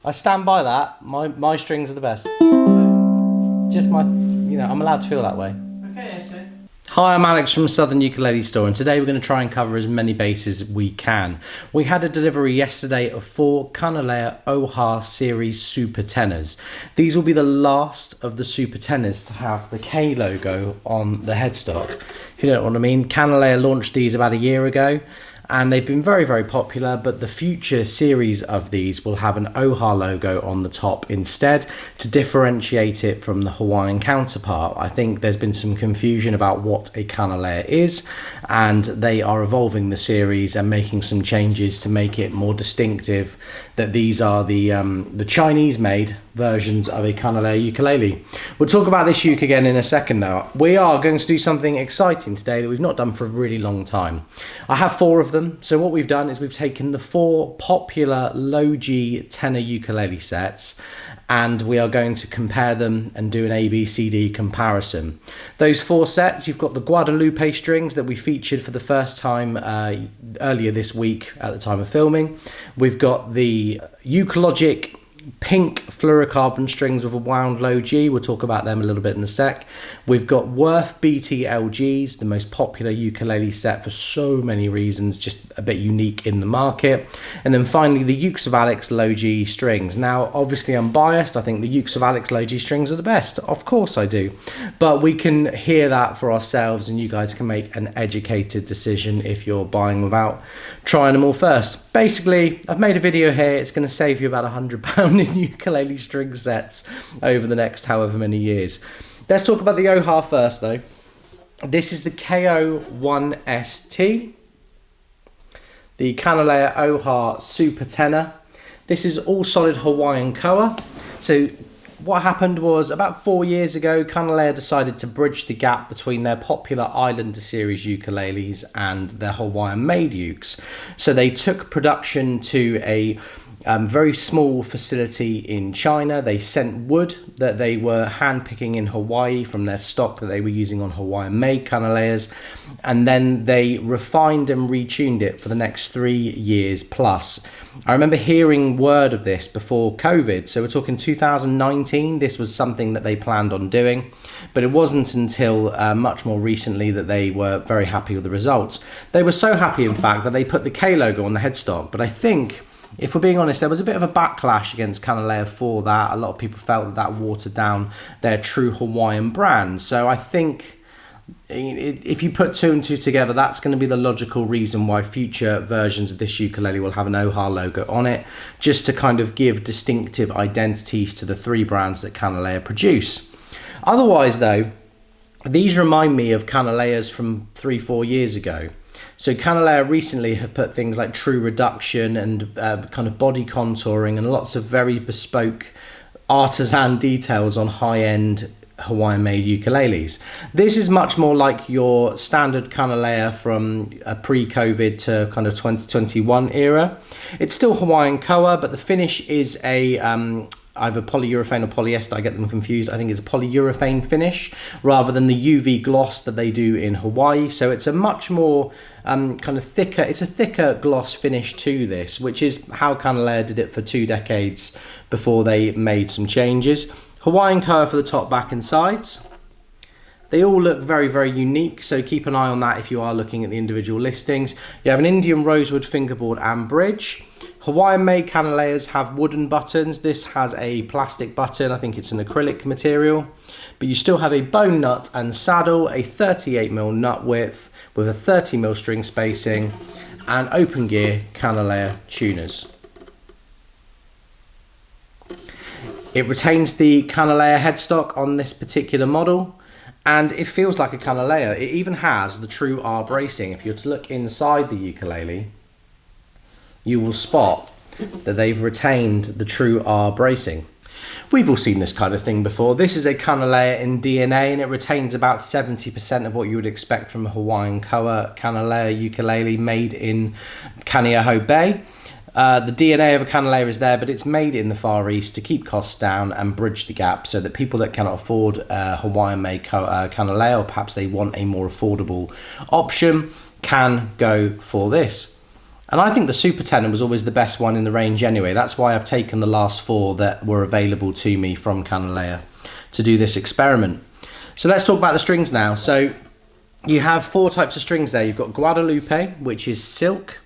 I stand by that. My strings are the best. Just I'm allowed to feel that way. Okay, I see. Hi, I'm Alex from Southern Ukulele Store, and today we're going to try and cover as many bases as we can. We had a delivery yesterday of 4 Kanile'a OHA Series Super Tenors. These will be the last of the Super Tenors to have the K logo on the headstock. If you don't know what I mean, Kanile'a launched these about a year ago, and they've been very, very popular, but the future series of these will have an OHA logo on the top instead to differentiate it from the Hawaiian counterpart. I think there's been some confusion about what a Kanile'a is, and they are evolving the series and making some changes to make it more distinctive, that these are the Chinese-made versions of a Kanile'a ukulele. We'll talk about this uke again in a second now. We are going to do something exciting today that we've not done for a really long time. I have 4 of them. So what we've done is we've taken the 4 popular low G tenor ukulele sets, and we are going to compare them and do an ABCD comparison. Those 4 sets, you've got the Guadalupe strings that we featured for the first time earlier this week at the time of filming. We've got the Ukologic pink fluorocarbon strings with a wound low G. We'll talk about them a little bit in a sec. We've got Worth BTLGs, the most popular ukulele set for so many reasons, just a bit unique in the market. And then finally the Ukes of Alex low G strings. Now obviously I'm biased, I think the Ukes of Alex low G strings are the best, of course I do, but we can hear that for ourselves and you guys can make an educated decision if you're buying without trying them all first. Basically, I've made a video here. It's going to save you about £100 in ukulele string sets over the next however many years. Let's talk about the OHA first though. This is the KO1ST, the Kanile'a OHA Super Tenor. This is all solid Hawaiian koa. So what happened was about 4 years ago, Kanile'a decided to bridge the gap between their popular Islander series ukuleles and their Hawaiian-made ukes. So they took production to a very small facility in China. They sent wood that they were hand-picking in Hawaii from their stock that they were using on Hawaiian-made Kanile'as, and then they refined and retuned it for the next 3 years plus. I remember hearing word of this before COVID, so we're talking 2019. This was something that they planned on doing, but it wasn't until much more recently that they were very happy with the results. They were so happy, in fact, that they put the K logo on the headstock, but I think, if we're being honest, there was a bit of a backlash against Kanile'a for that. A lot of people felt that that watered down their true Hawaiian brand. So I think if you put 2 and 2 together, that's going to be the logical reason why future versions of this ukulele will have an OHA logo on it, just to kind of give distinctive identities to the 3 brands that Kanile'a produce. Otherwise though, these remind me of Kanile'as from 3-4 years ago. So Kanile'a recently have put things like true reduction and kind of body contouring and lots of very bespoke artisan details on high-end Hawaiian-made ukuleles. This is much more like your standard Kanile'a from a pre-COVID to kind of 2021 era. It's still Hawaiian koa, but the finish is a either polyurethane or polyester. I get them confused. I think it's a polyurethane finish rather than the UV gloss that they do in Hawaii. So it's a much more kind of thicker, it's a thicker gloss finish to this, which is how Kanile'a did it for 2 decades before they made some changes. Hawaiian koa for the top, back and sides. They all look very, very unique, so keep an eye on that if you are looking at the individual listings. You have an Indian rosewood fingerboard and bridge. Hawaiian-made Kanile'as have wooden buttons. This has a plastic button. I think it's an acrylic material. But you still have a bone nut and saddle, a 38mm nut width with a 30mm string spacing, and open gear Kanile'a tuners. It retains the Kanile'a headstock on this particular model, and it feels like a Kanile'a. It even has the true R bracing. If you're to look inside the ukulele, you will spot that they've retained the true R bracing. We've all seen this kind of thing before. This is a Kanile'a in DNA, and it retains about 70% of what you would expect from a Hawaiian koa Kanile'a ukulele made in Kaneohe Bay. The DNA of a Kanile'a is there, but it's made in the Far East to keep costs down and bridge the gap so that people that cannot afford Hawaiian-made Kanile'a, or perhaps they want a more affordable option, can go for this. And I think the super tenor was always the best one in the range anyway. That's why I've taken the last 4 that were available to me from Kanile'a to do this experiment. So let's talk about the strings now. So you have 4 types of strings there. You've got Guadalupe, which is silk.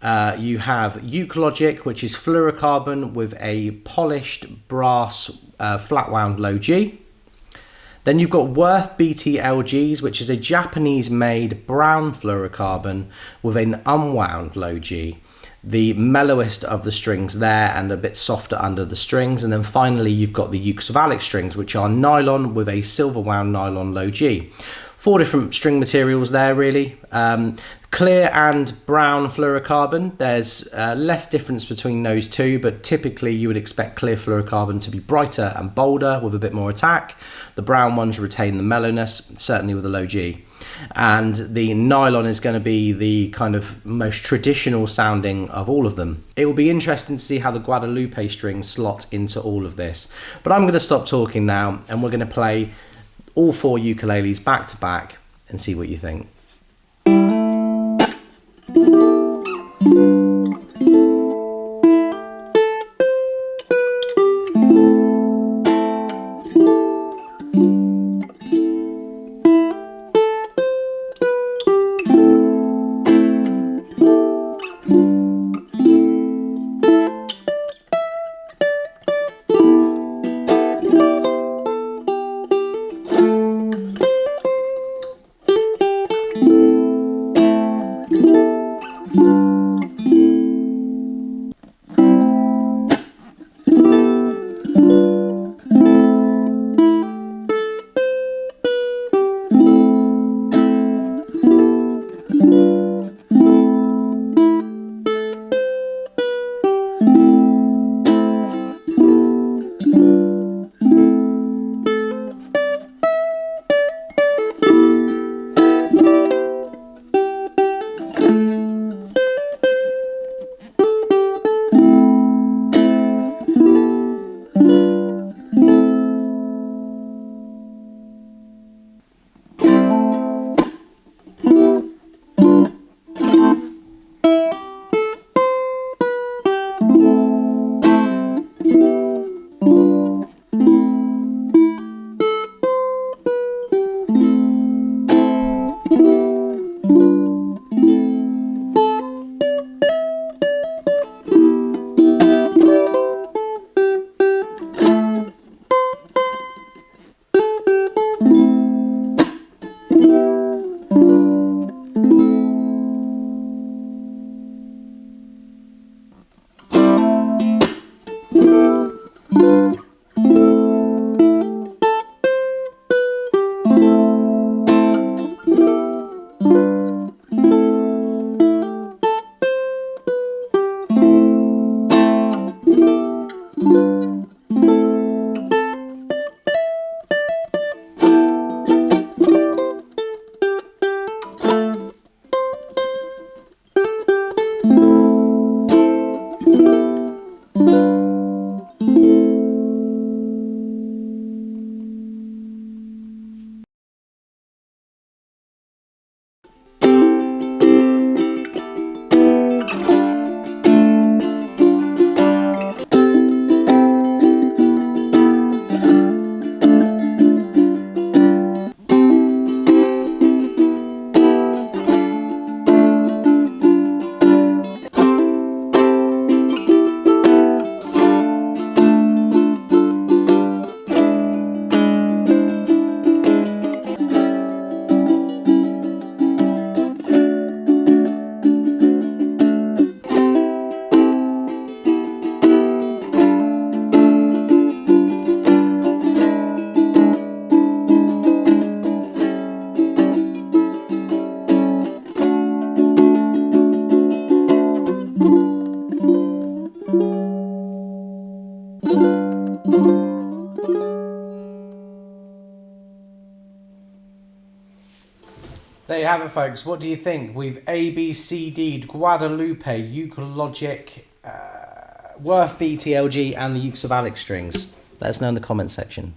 You have Ukulele, which is fluorocarbon with a polished brass flat wound low G. Then you've got Worth BTLGs, which is a Japanese-made brown fluorocarbon with an unwound low G. The mellowest of the strings there and a bit softer under the strings. And then finally, you've got the Ukes strings, which are nylon with a silver wound nylon low G. 4 different string materials there, really. Clear and brown fluorocarbon, there's less difference between those two, but typically you would expect clear fluorocarbon to be brighter and bolder with a bit more attack. The brown ones retain the mellowness, certainly with a low G. And the nylon is going to be the kind of most traditional sounding of all of them. It will be interesting to see how the Guadalupe strings slot into all of this. But I'm going to stop talking now, and we're going to play all 4 ukuleles back to back and see what you think. There you have it, folks. What do you think? We've ABCD'd Guadalupe, Ukulele, Worth BTLG and the Ukes strings. Let us know in the comments section.